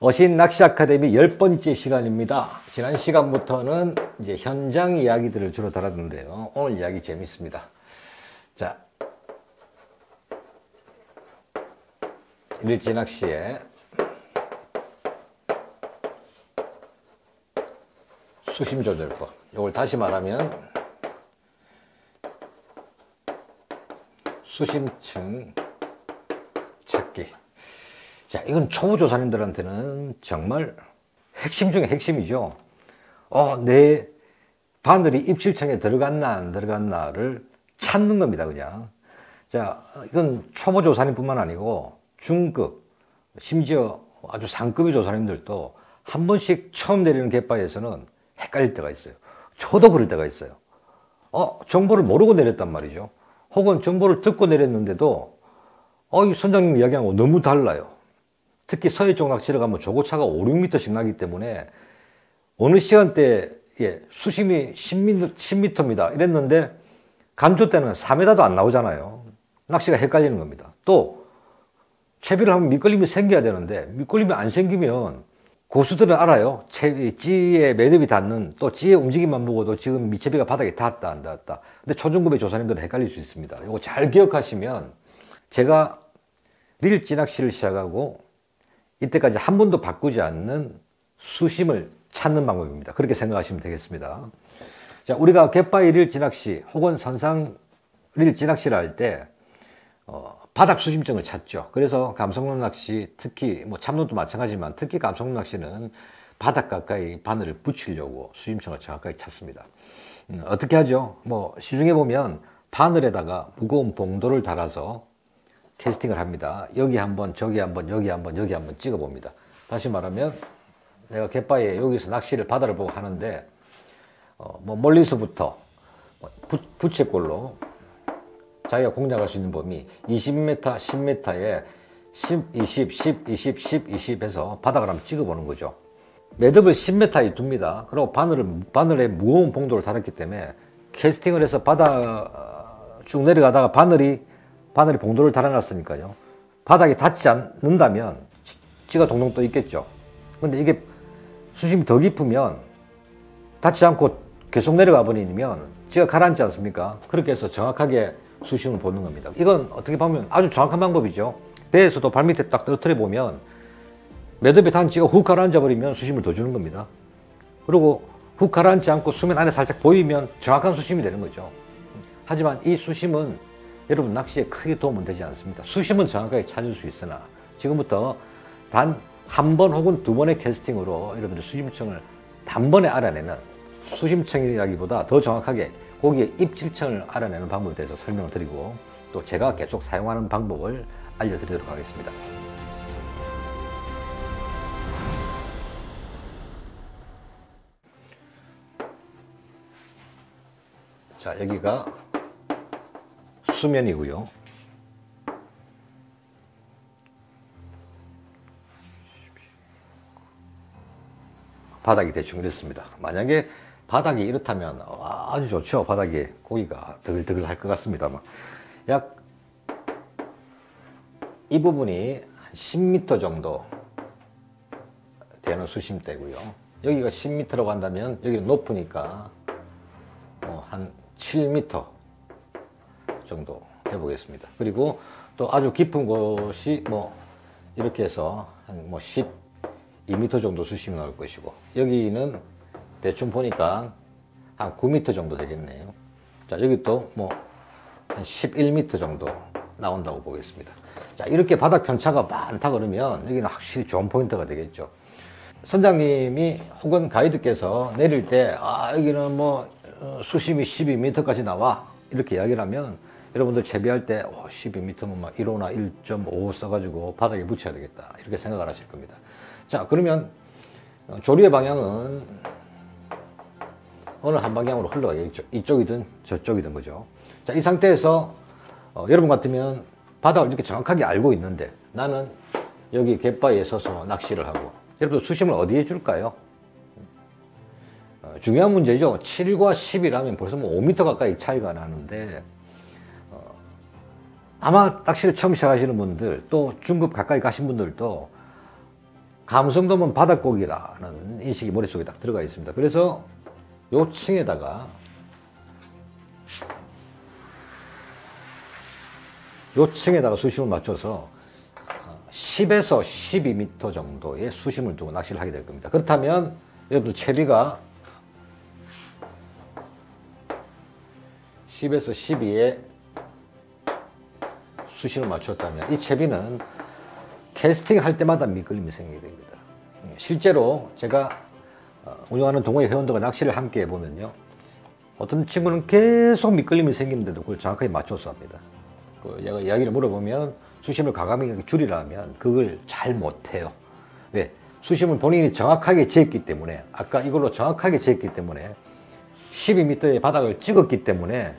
어신 낚시 아카데미 10번째 시간입니다. 지난 시간부터는 이제 현장 이야기들을 주로 다뤘는데요. 오늘 이야기 재밌습니다. 자, 일지 낚시의 수심 조절법. 이걸 다시 말하면 수심층 찾기. 자, 이건 초보 조사님들한테는 정말 핵심 중에 핵심이죠. 내 바늘이 입질청에 들어갔나 안 들어갔나를 찾는 겁니다, 그냥. 자, 이건 초보 조사님뿐만 아니고 중급, 심지어 아주 상급의 조사님들도 한 번씩 처음 내리는 갯바위에서는 헷갈릴 때가 있어요. 저도 그럴 때가 있어요. 정보를 모르고 내렸단 말이죠. 혹은 정보를 듣고 내렸는데도 이 선장님 이야기한 거 너무 달라요. 특히 서해 쪽 낚시를 가면 조고차가 5, 6m씩 나기 때문에 어느 시간대에 수심이 10m입니다. 이랬는데 간조 때는 4m도 안 나오잖아요. 낚시가 헷갈리는 겁니다. 또 채비를 하면 밑걸림이 생겨야 되는데 밑걸림이 안 생기면 고수들은 알아요. 찌에 매듭이 닿는, 또 찌의 움직임만 보고도 지금 밑채비가 바닥에 닿았다 안 닿았다. 근데 초중급의 조사님들은 헷갈릴 수 있습니다. 이거 잘 기억하시면, 제가 릴찌 낚시를 시작하고 이때까지 한 번도 바꾸지 않는 수심을 찾는 방법입니다. 그렇게 생각하시면 되겠습니다. 자, 우리가 갯바위 릴찌 낚시 혹은 선상 릴찌 낚시를 할 때 바닥 수심층을 찾죠. 그래서 감성론 낚시, 특히 참론도 마찬가지지만 특히 감성론 낚시는 바닥 가까이 바늘을 붙이려고 수심층을 정확하게 찾습니다. 어떻게 하죠? 시중에 보면 바늘에다가 무거운 봉도를 달아서 캐스팅을 합니다. 여기 한번, 저기 한번, 여기 한번, 여기 한번 찍어 봅니다. 다시 말하면 내가 갯바위에 여기서 낚시를 바다를 보고 하는데 멀리서부터 부채꼴로 자기가 공략할 수 있는 범위 20m, 10m에 10, 20, 10, 20, 10, 20 해서 바닥을 한번 찍어보는 거죠. 매듭을 10m에 둡니다. 그리고 바늘에 무거운 봉도를 달았기 때문에 캐스팅을 해서 바닥 쭉 내려가다가 바늘이 봉도를 달아놨으니까요. 바닥에 닿지 않는다면 찌가 동동 떠 있겠죠. 근데 이게 수심이 더 깊으면 닿지 않고 계속 내려가 버리면 찌가 가라앉지 않습니까? 그렇게 해서 정확하게 수심을 보는 겁니다. 이건 어떻게 보면 아주 정확한 방법이죠. 배에서도 발밑에 딱 떨어뜨려 보면 매듭에 닿은 찌가 훅 가라앉아 버리면 수심을 더 주는 겁니다. 그리고 훅 가라앉지 않고 수면 안에 살짝 보이면 정확한 수심이 되는 거죠. 하지만 이 수심은 여러분 낚시에 크게 도움은 되지 않습니다. 수심은 정확하게 찾을 수 있으나 지금부터 단 한 번 혹은 두 번의 캐스팅으로 여러분들 수심층을 단번에 알아내는, 수심층이라기보다 더 정확하게 고기의 입질층을 알아내는 방법에 대해서 설명을 드리고 또 제가 계속 사용하는 방법을 알려드리도록 하겠습니다. 자, 여기가 수면이고요. 바닥이 대충 이렇습니다. 만약에 바닥이 이렇다면 아주 좋죠. 바닥에 고기가 드글드글 할 것 같습니다만 약 이 부분이 한 10m 정도 되는 수심대고요. 여기가 10m라고 한다면 여기는 높으니까 한 7m 정도 해보겠습니다. 그리고 또 아주 깊은 곳이 이렇게 해서 한 12m 정도 수심이 나올 것이고, 여기는 대충 보니까 한 9m 정도 되겠네요. 자, 여기 또 한 11m 정도 나온다고 보겠습니다. 자, 이렇게 바닥 편차가 많다 그러면 여기는 확실히 좋은 포인트가 되겠죠. 선장님이 혹은 가이드께서 내릴 때 여기는 수심이 12m까지 나와 이렇게 이야기를 하면 여러분들 채비할 때 12m면 1호나 1.5 써가지고 바닥에 붙여야 되겠다 이렇게 생각을 하실 겁니다. 자, 그러면 조류의 방향은 어느 한 방향으로 흘러가겠죠. 이쪽이든 저쪽이든 그죠. 자, 이 상태에서 여러분 같으면 바닥을 이렇게 정확하게 알고 있는데 나는 여기 갯바위에 서서 낚시를 하고, 여러분 수심을 어디에 줄까요? 중요한 문제죠. 7과 10이라면 벌써 5m 가까이 차이가 나는데 아마 낚시를 처음 시작하시는 분들, 또 중급 가까이 가신 분들도 감성돔은 바닷고기라는 인식이 머릿속에 딱 들어가 있습니다. 그래서 요 층에다가 수심을 맞춰서 10에서 12m 정도의 수심을 두고 낚시를 하게 될 겁니다. 그렇다면 여러분들 채비가 10에서 12에 수심을 맞췄다면 이 채비는 캐스팅 할 때마다 미끌림이 생기게 됩니다. 실제로 제가 운영하는 동호회 회원들과 낚시를 함께 해보면요, 어떤 친구는 계속 미끌림이 생기는데도 그걸 정확하게 맞춰서 합니다. 얘가 이야기를 물어보면 수심을 과감하게 줄이라면 그걸 잘 못해요. 왜? 수심을 본인이 정확하게 재었기 때문에, 아까 이걸로 정확하게 재었기 때문에 12m의 바닥을 찍었기 때문에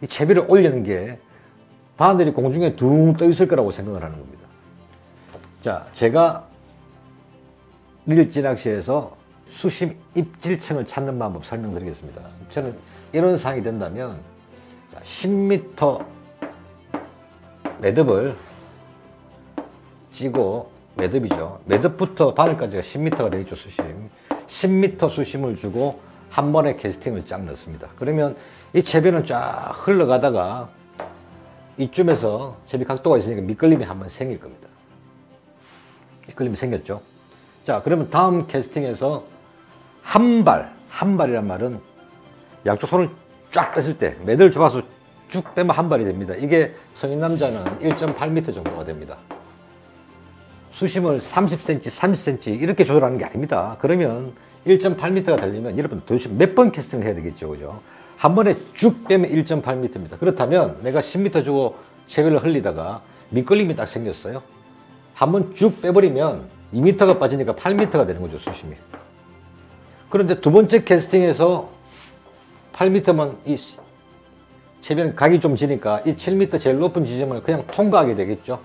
이 채비를 올리는 게 바늘이 공중에 둥 떠 있을 거라고 생각을 하는 겁니다. 자, 제가 릴지 낚시에서 수심 입질층을 찾는 방법 설명드리겠습니다. 저는 이런 상황이 된다면 10m 매듭을 찌고, 매듭이죠. 매듭부터 바늘까지가 10m가 되겠죠, 수심. 10m 수심을 주고 한 번에 캐스팅을 쫙 넣습니다. 그러면 이 채비는 쫙 흘러가다가 이쯤에서 채비 각도가 있으니까 미끌림이 한번 생길 겁니다. 미끌림이 생겼죠. 자, 그러면 다음 캐스팅에서 한 발이란 말은 양쪽 손을 쫙 뺐을 때 매듭을 잡아서 쭉 빼면 한 발이 됩니다. 이게 성인 남자는 1.8m 정도가 됩니다. 수심을 30cm, 30cm 이렇게 조절하는 게 아닙니다. 그러면 1.8m가 되려면 여러분 도대체 몇 번 캐스팅을 해야 되겠죠, 그죠? 한 번에 쭉 빼면 1.8m입니다. 그렇다면 내가 10m 주고 채비를 흘리다가 미끌림이 딱 생겼어요. 한 번 쭉 빼버리면 2m가 빠지니까 8m가 되는 거죠, 수심이. 그런데 두 번째 캐스팅에서 8m만 이 채비는 각이 좀 지니까 이 7m 제일 높은 지점을 그냥 통과하게 되겠죠.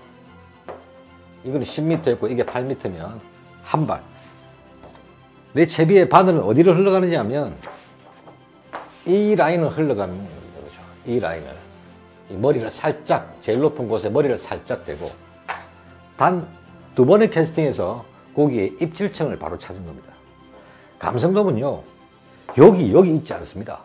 이거는 10m였고 이게 8m면 한 발. 내 채비의 바늘은 어디를 흘러가느냐 하면 이 라인을 흘러가는 거죠. 이 라인을. 이 머리를 살짝, 제일 높은 곳에 머리를 살짝 대고 단 두 번의 캐스팅에서 고기의 입질층을 바로 찾은 겁니다. 감성돔은요, 여기 있지 않습니다.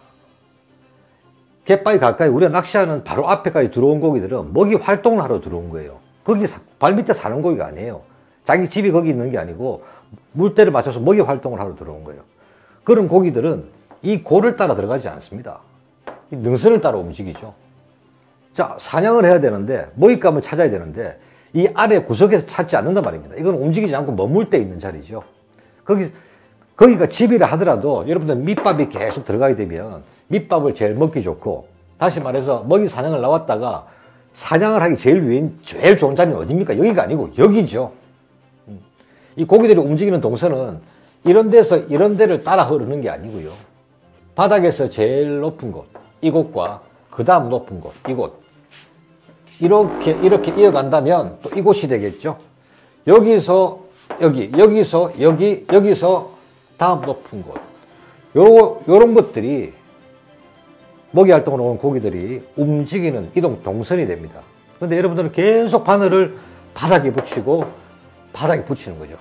갯바위 가까이 우리가 낚시하는 바로 앞에까지 들어온 고기들은 먹이 활동을 하러 들어온 거예요. 거기 발밑에 사는 고기가 아니에요. 자기 집이 거기 있는 게 아니고 물때를 맞춰서 먹이 활동을 하러 들어온 거예요. 그런 고기들은 이 골을 따라 들어가지 않습니다. 이 능선을 따라 움직이죠. 자, 사냥을 해야 되는데 먹잇감을 찾아야 되는데 이 아래 구석에서 찾지 않는단 말입니다. 이건 움직이지 않고 머물 때 있는 자리죠. 거기가 집이라 하더라도 여러분들 밑밥이 계속 들어가게 되면 밑밥을 제일 먹기 좋고, 다시 말해서 먹이 사냥을 나왔다가 사냥을 하기 제일 좋은 자리는 어디입니까? 여기가 아니고 여기죠. 이 고기들이 움직이는 동선은 이런 데를 따라 흐르는 게 아니고요. 바닥에서 제일 높은 곳, 이곳과 그 다음 높은 곳, 이곳. 이렇게 이어간다면 또 이곳이 되겠죠. 여기서 여기, 여기서 다음 높은 곳. 요런 것들이 먹이 활동으로 온 고기들이 움직이는 이동 동선이 됩니다. 근데 여러분들은 계속 바늘을 바닥에 붙이는 거죠.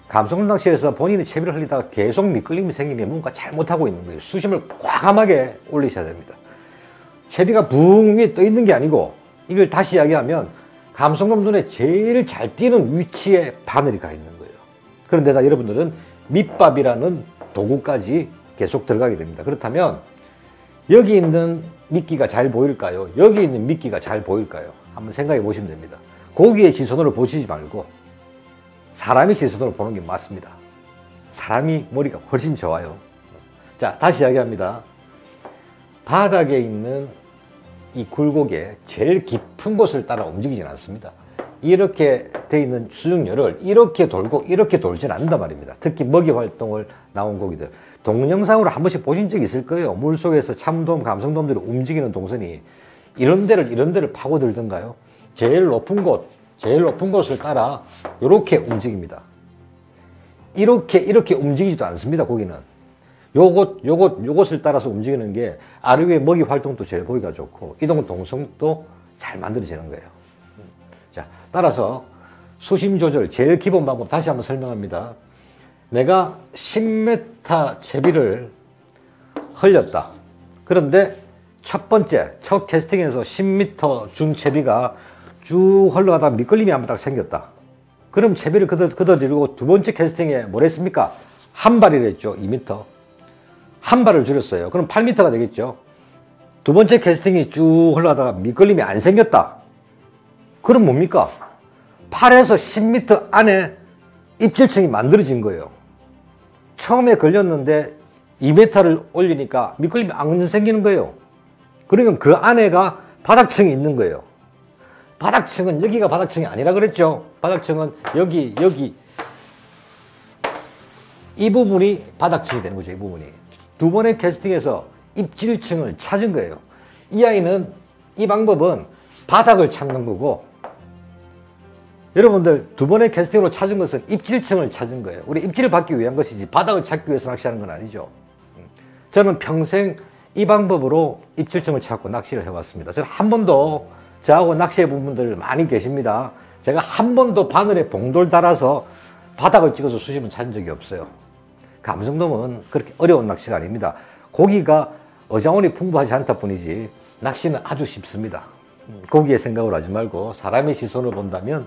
감성돔 낚시에서 본인이 채비를 흘리다가 계속 미끌림이 생기면 뭔가 잘못하고 있는 거예요. 수심을 과감하게 올리셔야 됩니다. 채비가 붕 위에 떠 있는 게 아니고, 이걸 다시 이야기하면 감성돔 눈에 제일 잘 띄는 위치에 바늘이 가 있는 거예요. 그런데다 여러분들은 밑밥이라는 도구까지 계속 들어가게 됩니다. 그렇다면 여기 있는 미끼가 잘 보일까요? 여기 있는 미끼가 잘 보일까요? 한번 생각해 보시면 됩니다. 고기의 시선으로 보시지 말고 사람의 시선으로 보는 게 맞습니다. 사람이 머리가 훨씬 좋아요. 자, 다시 이야기합니다. 바닥에 있는 이 굴곡의 제일 깊은 곳을 따라 움직이진 않습니다. 이렇게 돼 있는 수중열을 이렇게 돌고 이렇게 돌진 않는단 말입니다. 특히 먹이 활동을 나온 고기들. 동영상으로 한 번씩 보신 적이 있을 거예요. 물속에서 참돔, 감성돔들이 움직이는 동선이 이런 데를 파고들던가요. 제일 높은 곳을 따라 이렇게 움직입니다. 이렇게 움직이지도 않습니다, 고기는. 요것을 따라서 움직이는 게 아래의 먹이 활동도 제일 보기가 좋고 이동 동성도 잘 만들어지는 거예요. 자, 따라서 수심 조절 제일 기본 방법 다시 한번 설명합니다. 내가 10m 채비를 흘렸다. 그런데 첫 캐스팅에서 10m 준 채비가 쭉 흘러가다가 미끌림이 한번 딱 생겼다. 그럼 채비를 걷어들이고 두 번째 캐스팅에 뭘 했습니까? 한 발이라 했죠. 2m. 한 발을 줄였어요. 그럼 8m가 되겠죠. 두 번째 캐스팅이 쭉 흘러가다가 미끌림이 안 생겼다. 그럼 뭡니까? 8에서 10m 안에 입질층이 만들어진 거예요. 처음에 걸렸는데 2m를 올리니까 미끌림이 안 생기는 거예요. 그러면 그 안에가 바닥층이 있는 거예요. 바닥층은 여기가 바닥층이 아니라 그랬죠. 바닥층은 여기 이 부분이 바닥층이 되는 거죠. 이 부분이. 두 번의 캐스팅에서 입질층을 찾은 거예요. 이 아이는 이 방법은 바닥을 찾는 거고, 여러분들 두 번의 캐스팅으로 찾은 것은 입질층을 찾은 거예요. 우리 입질을 받기 위한 것이지 바닥을 찾기 위해서 낚시하는 건 아니죠. 저는 평생 이 방법으로 입질층을 찾고 낚시를 해왔습니다. 저는 한 번도, 저하고 낚시해 본 분들 많이 계십니다. 제가 한 번도 바늘에 봉돌 달아서 바닥을 찍어서 수심을 찾은 적이 없어요. 감성돔은 그렇게 어려운 낚시가 아닙니다. 고기가 어장원이 풍부하지 않다 뿐이지 낚시는 아주 쉽습니다. 고기의 생각을 하지 말고 사람의 시선을 본다면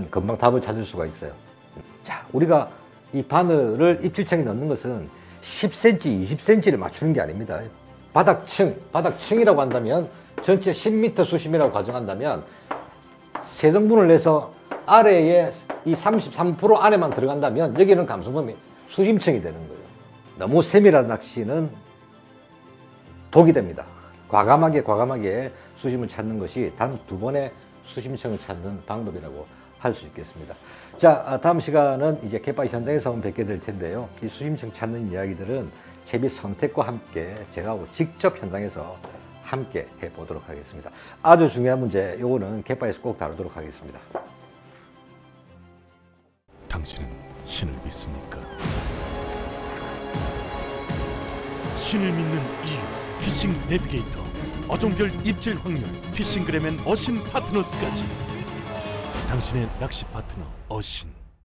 금방 답을 찾을 수가 있어요. 자, 우리가 이 바늘을 입질층에 넣는 것은 10cm, 20cm를 맞추는 게 아닙니다. 바닥층이라고 한다면 전체 10m 수심이라고 가정한다면 세 등분을 내서 아래에 이 33% 안에만 들어간다면 여기는 감성돔이 수심층이 되는 거예요. 너무 세밀한 낚시는 독이 됩니다. 과감하게 수심을 찾는 것이 단 두 번의 수심층을 찾는 방법이라고 할 수 있겠습니다. 자, 다음 시간은 이제 갯바위 현장에서 한번 뵙게 될 텐데요. 이 수심층 찾는 이야기들은 채비 선택과 함께 제가 직접 현장에서 함께 해보도록 하겠습니다. 아주 중요한 문제, 요거는 갯바위에서 꼭 다루도록 하겠습니다. 당신은 신을 믿습니까? 신을 믿는 이유, 피싱 내비게이터, 어종별 입질 확률, 피싱그램엔 어신 파트너스까지. 당신의 낚시 파트너 어신.